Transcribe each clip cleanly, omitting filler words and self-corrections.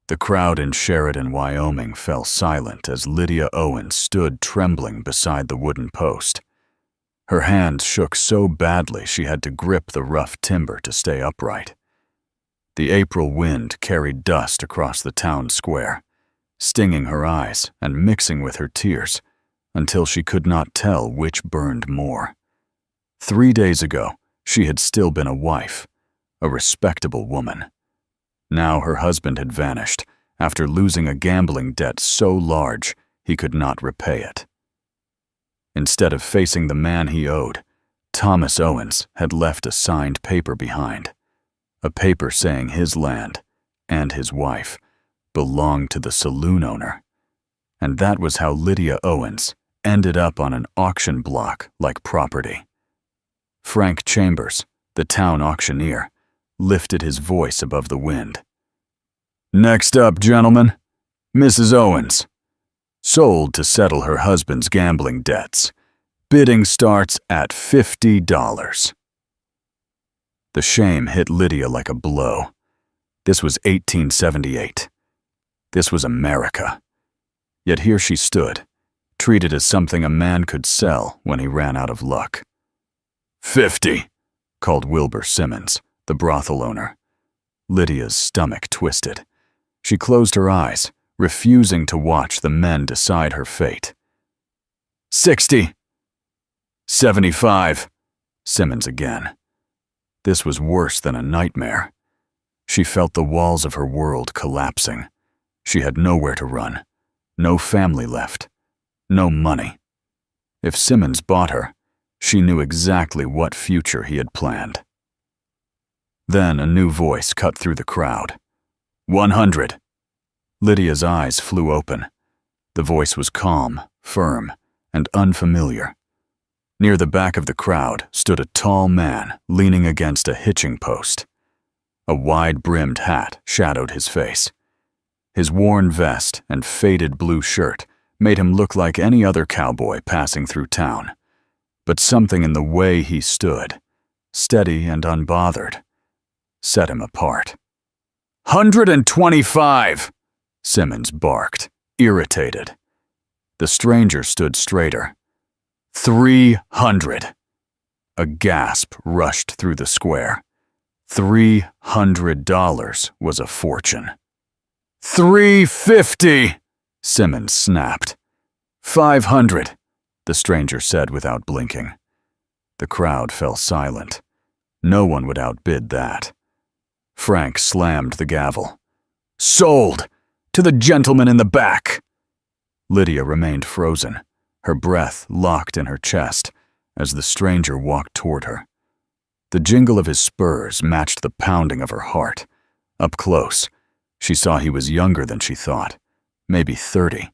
The crowd in Sheridan, Wyoming fell silent as Lydia Owens stood trembling beside the wooden post. Her hands shook so badly she had to grip the rough timber to stay upright. The April wind carried dust across the town square, stinging her eyes and mixing with her tears until she could not tell which burned more. 3 days ago, she had still been a wife, a respectable woman. Now her husband had vanished after losing a gambling debt so large he could not repay it. Instead of facing the man he owed, Thomas Owens had left a signed paper behind, a paper saying his land and his wife belonged to the saloon owner. And that was how Lydia Owens ended up on an auction block like property. Frank Chambers, the town auctioneer, lifted his voice above the wind. "Next up, gentlemen, Mrs. Owens. Sold to settle her husband's gambling debts. Bidding starts at $50. The shame hit Lydia like a blow. This was 1878. This was America. Yet here she stood, treated as something a man could sell when he ran out of luck. "50, called Wilbur Simmons, the brothel owner. Lydia's stomach twisted. She closed her eyes, refusing to watch the men decide her fate. 60. 75. Simmons again. This was worse than a nightmare. She felt the walls of her world collapsing. She had nowhere to run, no family left, no money. If Simmons bought her, she knew exactly what future he had planned. Then a new voice cut through the crowd. 100. Lydia's eyes flew open. The voice was calm, firm, and unfamiliar. Near the back of the crowd stood a tall man leaning against a hitching post. A wide-brimmed hat shadowed his face. His worn vest and faded blue shirt made him look like any other cowboy passing through town. But something in the way he stood, steady and unbothered, set him apart. 125! Simmons barked, irritated. The stranger stood straighter. 300! A gasp rushed through the square. $300 was a fortune. 350! Simmons snapped. 500, the stranger said without blinking. The crowd fell silent. No one would outbid that. Frank slammed the gavel. "Sold! To the gentleman in the back!" Lydia remained frozen, her breath locked in her chest as the stranger walked toward her. The jingle of his spurs matched the pounding of her heart. Up close, she saw he was younger than she thought, maybe 30,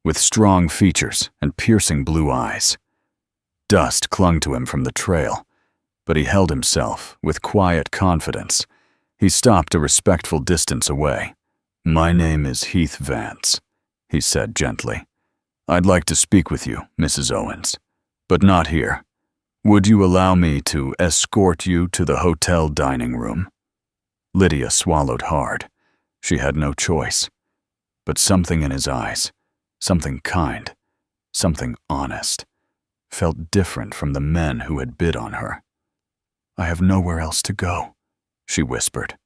with strong features and piercing blue eyes. Dust clung to him from the trail, but he held himself with quiet confidence. He stopped a respectful distance away. "My name is Heath Vance," he said gently. "I'd like to speak with you, Mrs. Owens, but not here. Would you allow me to escort you to the hotel dining room?" Lydia swallowed hard. She had no choice. But something in his eyes, something kind, something honest, felt different from the men who had bid on her. "I have nowhere else to go," she whispered.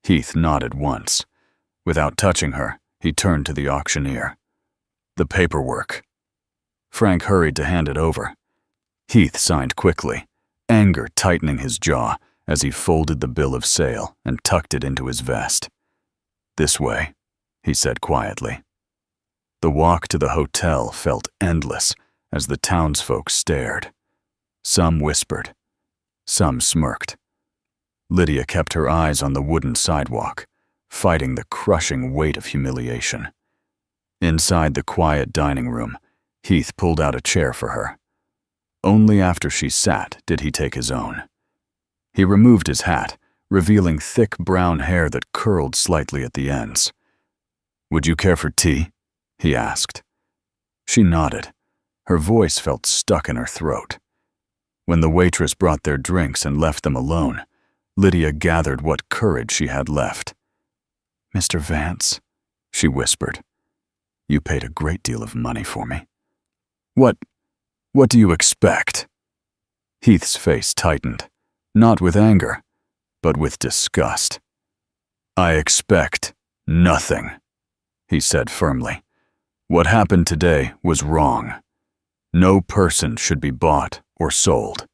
Heath nodded once. Without touching her, he turned to the auctioneer. "The paperwork." Frank hurried to hand it over. Heath signed quickly, anger tightening his jaw as he folded the bill of sale and tucked it into his vest. "This way," he said quietly. The walk to the hotel felt endless as the townsfolk stared. Some whispered. Some smirked. Lydia kept her eyes on the wooden sidewalk, fighting the crushing weight of humiliation. Inside the quiet dining room, Heath pulled out a chair for her. Only after she sat did he take his own. He removed his hat, revealing thick brown hair that curled slightly at the ends. "Would you care for tea?" he asked. She nodded. Her voice felt stuck in her throat. When the waitress brought their drinks and left them alone, Lydia gathered what courage she had left. Mr. Vance, she whispered. You paid a great deal of money for me. What do you expect? Heath's face tightened, not with anger, but with disgust. I expect nothing, he said firmly. What happened today was wrong. No person should be bought or sold.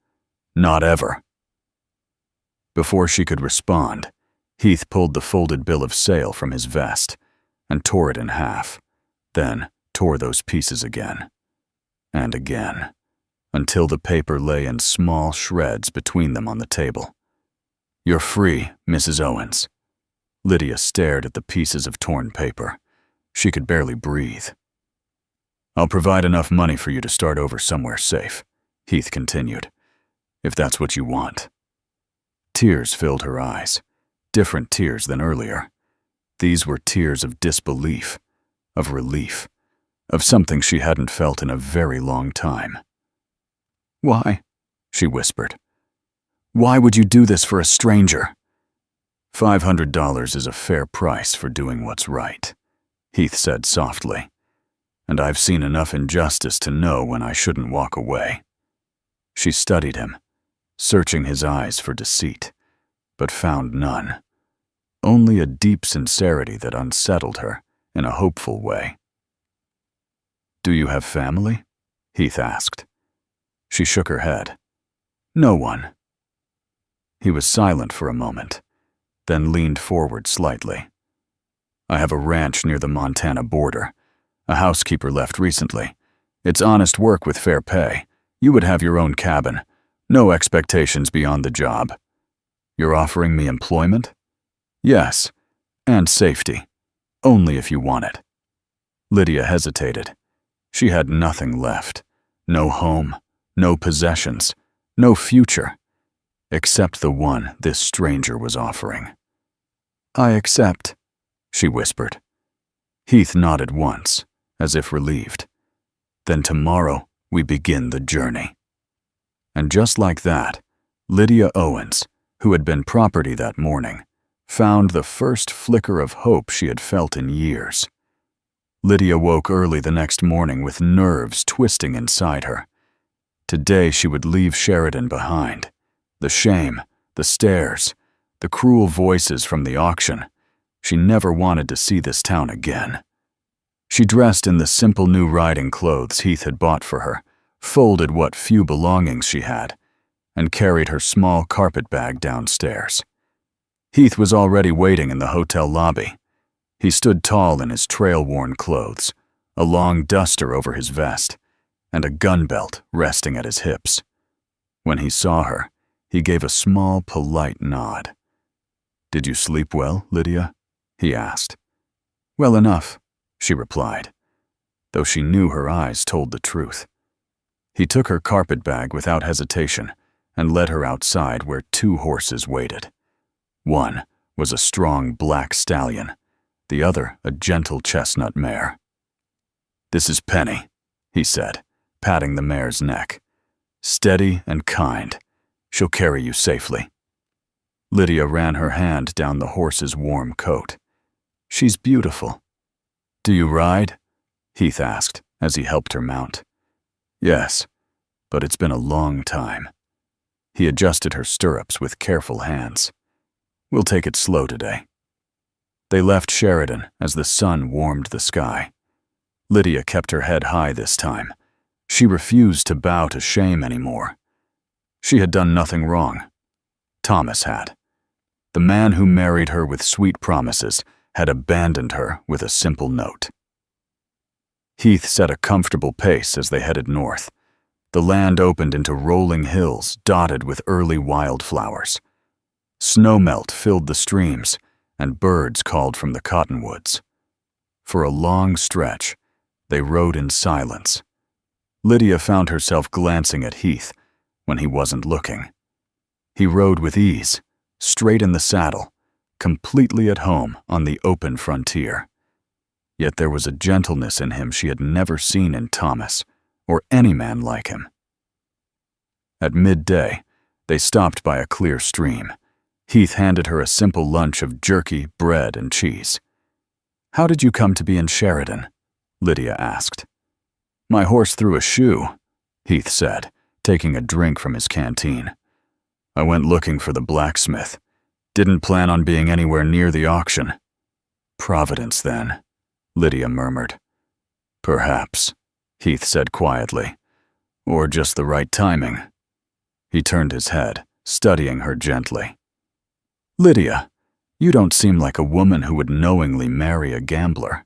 Not ever. Before she could respond, Heath pulled the folded bill of sale from his vest and tore it in half, then tore those pieces again and again, until the paper lay in small shreds between them on the table. You're free, Mrs. Owens. Lydia stared at the pieces of torn paper. She could barely breathe. I'll provide enough money for you to start over somewhere safe, Heath continued, if that's what you want. Tears filled her eyes, different tears than earlier. These were tears of disbelief, of relief, of something she hadn't felt in a very long time. Why? She whispered. Why would you do this for a stranger? $500 is a fair price for doing what's right, Heath said softly, and I've seen enough injustice to know when I shouldn't walk away. She studied him, searching his eyes for deceit, but found none, only a deep sincerity that unsettled her in a hopeful way. Do you have family? Heath asked. She shook her head. No one. He was silent for a moment, then leaned forward slightly. I have a ranch near the Montana border. A housekeeper left recently. It's honest work with fair pay. You would have your own cabin. No expectations beyond the job. You're offering me employment? Yes, and safety. Only if you want it. Lydia hesitated. She had nothing left. No home, no possessions, no future, except the one this stranger was offering. I accept, she whispered. Heath nodded once, as if relieved. Then tomorrow we begin the journey. And just like that, Lydia Owens, who had been property that morning, found the first flicker of hope she had felt in years. Lydia woke early the next morning with nerves twisting inside her. Today she would leave Sheridan behind. The shame, the stares, the cruel voices from the auction. She never wanted to see this town again. She dressed in the simple new riding clothes Heath had bought for her, folded what few belongings she had, and carried her small carpet bag downstairs. Heath was already waiting in the hotel lobby. He stood tall in his trail-worn clothes, a long duster over his vest, and a gun belt resting at his hips. When he saw her, he gave a small, polite nod. Did you sleep well, Lydia? He asked. Well enough, she replied, though she knew her eyes told the truth. He took her carpet bag without hesitation and led her outside where 2 horses waited. One was a strong black stallion, the other a gentle chestnut mare. This is Penny, he said, patting the mare's neck. Steady and kind. She'll carry you safely. Lydia ran her hand down the horse's warm coat. She's beautiful. Do you ride? Heath asked as he helped her mount. Yes, but it's been a long time. He adjusted her stirrups with careful hands. We'll take it slow today. They left Sheridan as the sun warmed the sky. Lydia kept her head high this time. She refused to bow to shame anymore. She had done nothing wrong. Thomas had. The man who married her with sweet promises had abandoned her with a simple note. Heath set a comfortable pace as they headed north. The land opened into rolling hills dotted with early wildflowers. Snowmelt filled the streams, and birds called from the cottonwoods. For a long stretch, they rode in silence. Lydia found herself glancing at Heath when he wasn't looking. He rode with ease, straight in the saddle, completely at home on the open frontier. Yet there was a gentleness in him she had never seen in Thomas, or any man like him. At midday, they stopped by a clear stream. Heath handed her a simple lunch of jerky, bread, and cheese. "How did you come to be in Sheridan?" Lydia asked. "My horse threw a shoe," Heath said, taking a drink from his canteen. "I went looking for the blacksmith. Didn't plan on being anywhere near the auction." "Providence, then," Lydia murmured. "Perhaps," Heath said quietly. "Or just the right timing." He turned his head, studying her gently. "Lydia, you don't seem like a woman who would knowingly marry a gambler."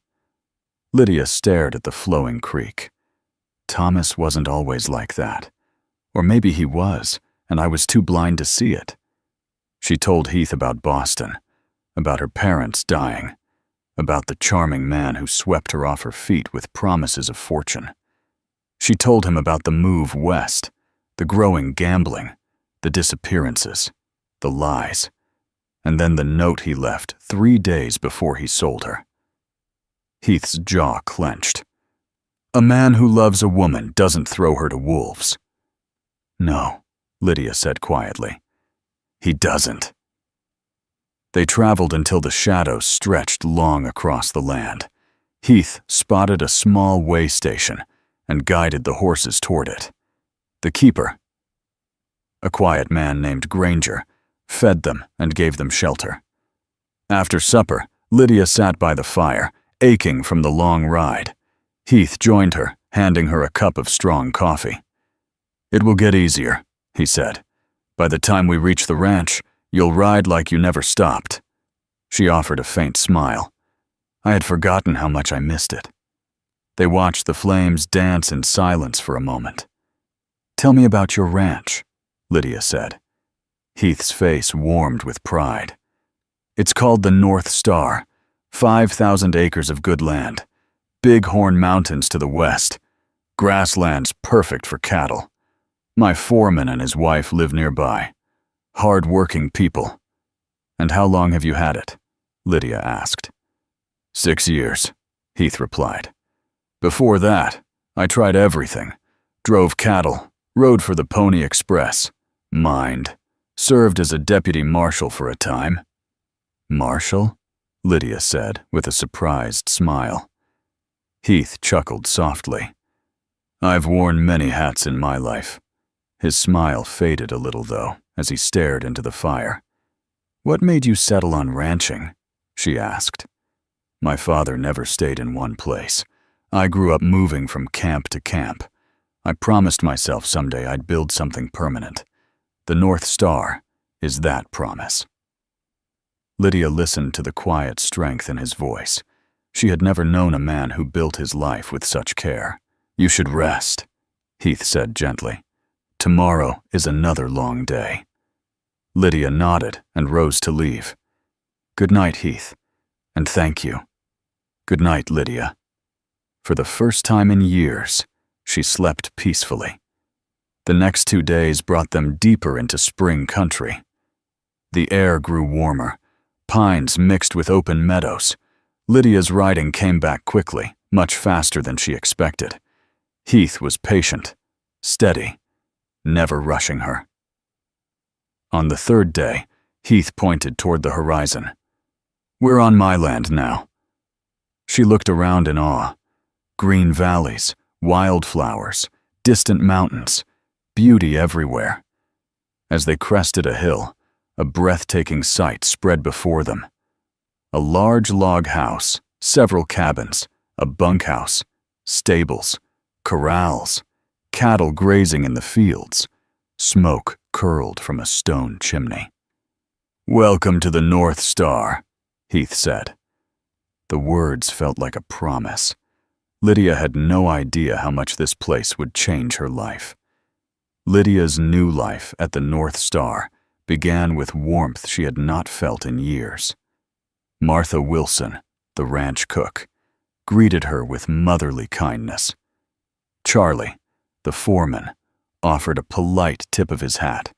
Lydia stared at the flowing creek. Thomas wasn't always like that. Or maybe he was, and I was too blind to see it. She told Heath about Boston, about her parents dying, about the charming man who swept her off her feet with promises of fortune. She told him about the move west, the growing gambling, the disappearances, the lies, and then the note he left 3 days before he sold her. Heath's jaw clenched. "A man who loves a woman doesn't throw her to wolves." "No," Lydia said quietly. "He doesn't." They traveled until the shadows stretched long across the land. Heath spotted a small way station and guided the horses toward it. The keeper, a quiet man named Granger, fed them and gave them shelter. After supper, Lydia sat by the fire, aching from the long ride. Heath joined her, handing her a cup of strong coffee. "It will get easier," he said. "By the time we reach the ranch, you'll ride like you never stopped." She offered a faint smile. I had forgotten how much I missed it. They watched the flames dance in silence for a moment. "Tell me about your ranch," Lydia said. Heath's face warmed with pride. "It's called the North Star, 5,000 acres of good land, Bighorn Mountains to the west, grasslands perfect for cattle. My foreman and his wife live nearby. Hard-working people." "And how long have you had it?" Lydia asked. 6 years, Heath replied. "Before that, I tried everything. Drove cattle, rode for the Pony Express, mined, served as a deputy marshal for a time." "Marshal?" Lydia said with a surprised smile. Heath chuckled softly. "I've worn many hats in my life." His smile faded a little, though, as he stared into the fire. "What made you settle on ranching?" she asked. "My father never stayed in one place. I grew up moving from camp to camp. I promised myself someday I'd build something permanent. The North Star is that promise." Lydia listened to the quiet strength in his voice. She had never known a man who built his life with such care. "You should rest," Heath said gently. "Tomorrow is another long day." Lydia nodded and rose to leave. "Good night, Heath, and thank you." "Good night, Lydia." For the first time in years, she slept peacefully. The next 2 days brought them deeper into spring country. The air grew warmer, pines mixed with open meadows. Lydia's riding came back quickly, much faster than she expected. Heath was patient, steady, never rushing her. On the 3rd day, Heath pointed toward the horizon. "We're on my land now." She looked around in awe. Green valleys, wildflowers, distant mountains, beauty everywhere. As they crested a hill, a breathtaking sight spread before them. A large log house, several cabins, a bunkhouse, stables, corrals, cattle grazing in the fields. Smoke curled from a stone chimney. "Welcome to the North Star," Heath said. The words felt like a promise. Lydia had no idea how much this place would change her life. Lydia's new life at the North Star began with warmth she had not felt in years. Martha Wilson, the ranch cook, greeted her with motherly kindness. Charlie, the foreman, offered a polite tip of his hat.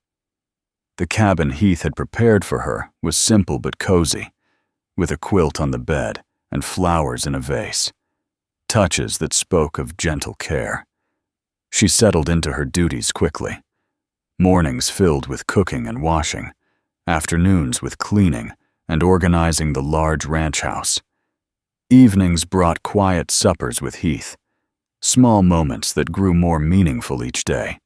The cabin Heath had prepared for her was simple but cozy, with a quilt on the bed and flowers in a vase, touches that spoke of gentle care. She settled into her duties quickly. Mornings filled with cooking and washing, afternoons with cleaning and organizing the large ranch house. Evenings brought quiet suppers with Heath, small moments that grew more meaningful each day.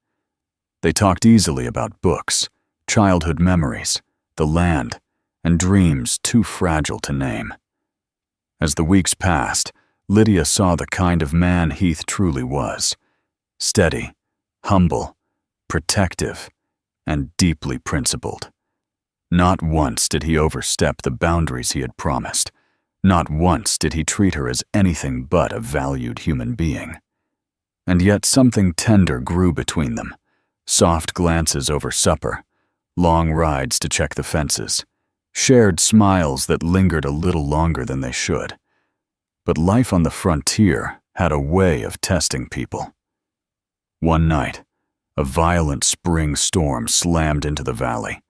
They talked easily about books, childhood memories, the land, and dreams too fragile to name. As the weeks passed, Lydia saw the kind of man Heath truly was: steady, humble, protective, and deeply principled. Not once did he overstep the boundaries he had promised. Not once did he treat her as anything but a valued human being. And yet something tender grew between them: soft glances over supper, long rides to check the fences, shared smiles that lingered a little longer than they should. But life on the frontier had a way of testing people. One night, a violent spring storm slammed into the valley.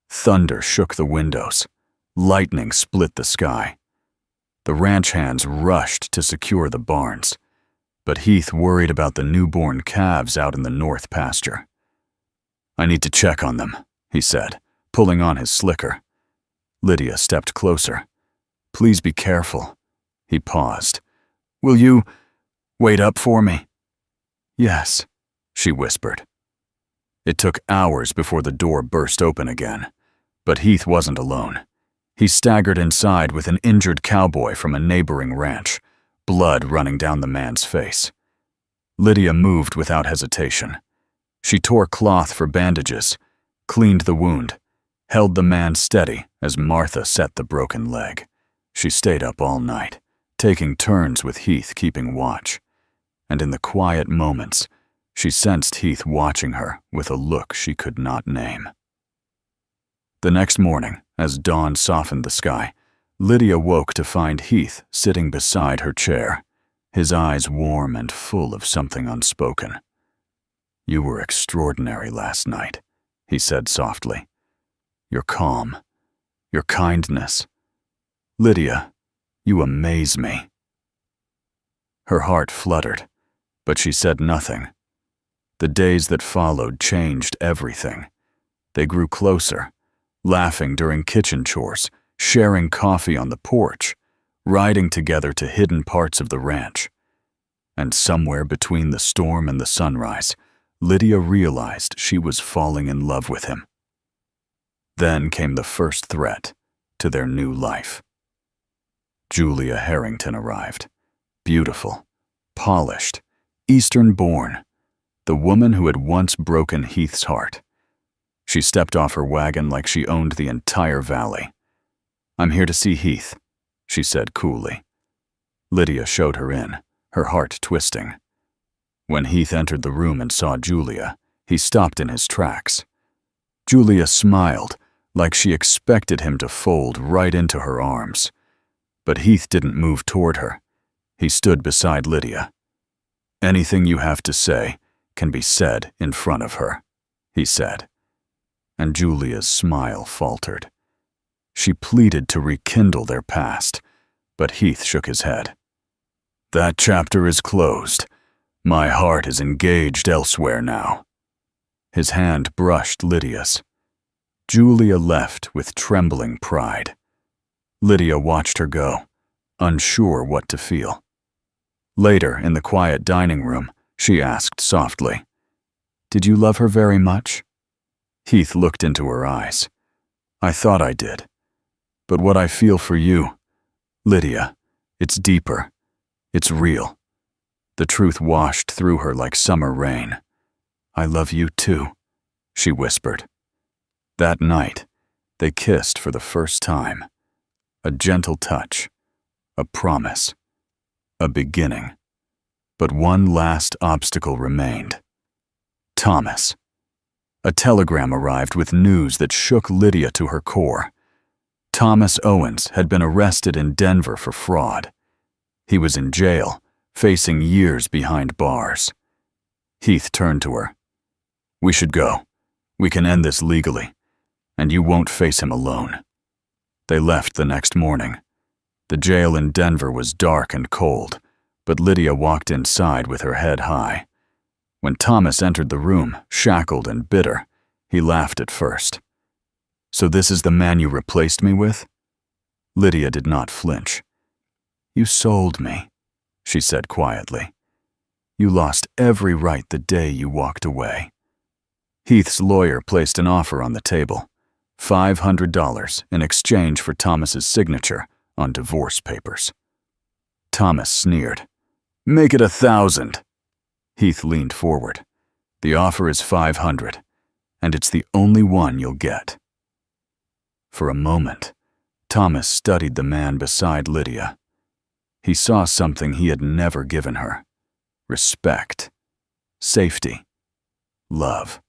Thunder shook the windows. Lightning split the sky. The ranch hands rushed to secure the barns, but Heath worried about the newborn calves out in the north pasture. "I need to check on them," he said, pulling on his slicker. Lydia stepped closer. "Please be careful." He paused. "Will you wait up for me?" "Yes," she whispered. It took hours before the door burst open again, but Heath wasn't alone. He staggered inside with an injured cowboy from a neighboring ranch, blood running down the man's face. Lydia moved without hesitation. She tore cloth for bandages, cleaned the wound, held the man steady as Martha set the broken leg. She stayed up all night, taking turns with Heath keeping watch. And in the quiet moments, she sensed Heath watching her with a look she could not name. The next morning, as dawn softened the sky, Lydia woke to find Heath sitting beside her chair, his eyes warm and full of something unspoken. "You were extraordinary last night," he said softly. "Your calm, your kindness. Lydia, you amaze me." Her heart fluttered, but she said nothing. The days that followed changed everything. They grew closer, laughing during kitchen chores, sharing coffee on the porch, riding together to hidden parts of the ranch. And somewhere between the storm and the sunrise, Lydia realized she was falling in love with him. Then came the first threat to their new life. Julia Harrington arrived, beautiful, polished, Eastern-born, the woman who had once broken Heath's heart. She stepped off her wagon like she owned the entire valley. "I'm here to see Heath," she said coolly. Lydia showed her in, her heart twisting. When Heath entered the room and saw Julia, he stopped in his tracks. Julia smiled, like she expected him to fold right into her arms. But Heath didn't move toward her. He stood beside Lydia. "Anything you have to say can be said in front of her," he said. And Julia's smile faltered. She pleaded to rekindle their past, but Heath shook his head. "That chapter is closed. My heart is engaged elsewhere now." His hand brushed Lydia's. Julia left with trembling pride. Lydia watched her go, unsure what to feel. Later, in the quiet dining room, she asked softly, "Did you love her very much?" Heath looked into her eyes. "I thought I did. But what I feel for you, Lydia, it's deeper. It's real." The truth washed through her like summer rain. "I love you too," she whispered. That night, they kissed for the first time. A gentle touch, a promise, a beginning. But one last obstacle remained. Thomas. A telegram arrived with news that shook Lydia to her core. Thomas Owens had been arrested in Denver for fraud. He was in jail, facing years behind bars. Heath turned to her. "We should go. We can end this legally, and you won't face him alone." They left the next morning. The jail in Denver was dark and cold, but Lydia walked inside with her head high. When Thomas entered the room, shackled and bitter, he laughed at first. "So this is the man you replaced me with?" Lydia did not flinch. You sold me, she said quietly. You lost every right the day you walked away. Heath's lawyer placed an offer on the table, $500 in exchange for Thomas's signature on divorce papers. Thomas sneered. Make it 1,000. Heath leaned forward. The offer is 500, and it's the only one you'll get. For a moment, Thomas studied the man beside Lydia. He saw something he had never given her: respect, safety, love.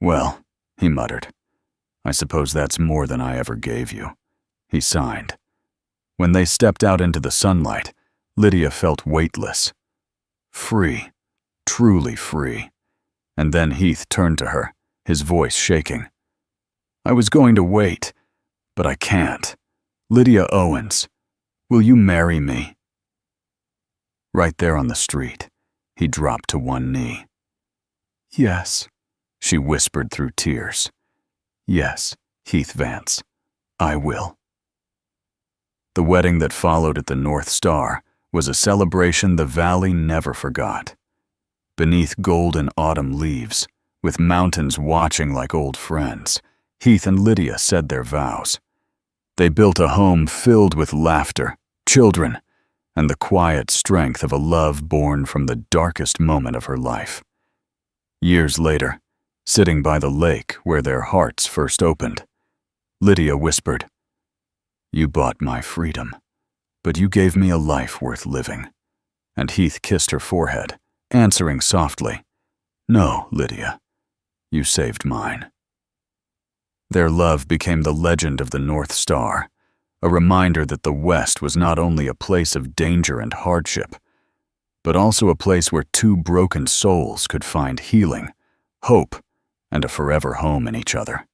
Well, he muttered, I suppose that's more than I ever gave you. He signed. When they stepped out into the sunlight, Lydia felt weightless. Free, truly free. And then Heath turned to her, his voice shaking. I was going to wait, but I can't. Lydia Owens, will you marry me? Right there on the street, he dropped to one knee. Yes, she whispered through tears. Yes, Heath Vance, I will. The wedding that followed at the North Star was a celebration the valley never forgot. Beneath golden autumn leaves, with mountains watching like old friends, Heath and Lydia said their vows. They built a home filled with laughter, children, and the quiet strength of a love born from the darkest moment of her life. Years later, sitting by the lake where their hearts first opened, Lydia whispered, You bought my freedom, but you gave me a life worth living. And Heath kissed her forehead, answering softly, No, Lydia, you saved mine. Their love became the legend of the North Star, a reminder that the West was not only a place of danger and hardship, but also a place where two broken souls could find healing, hope, and a forever home in each other.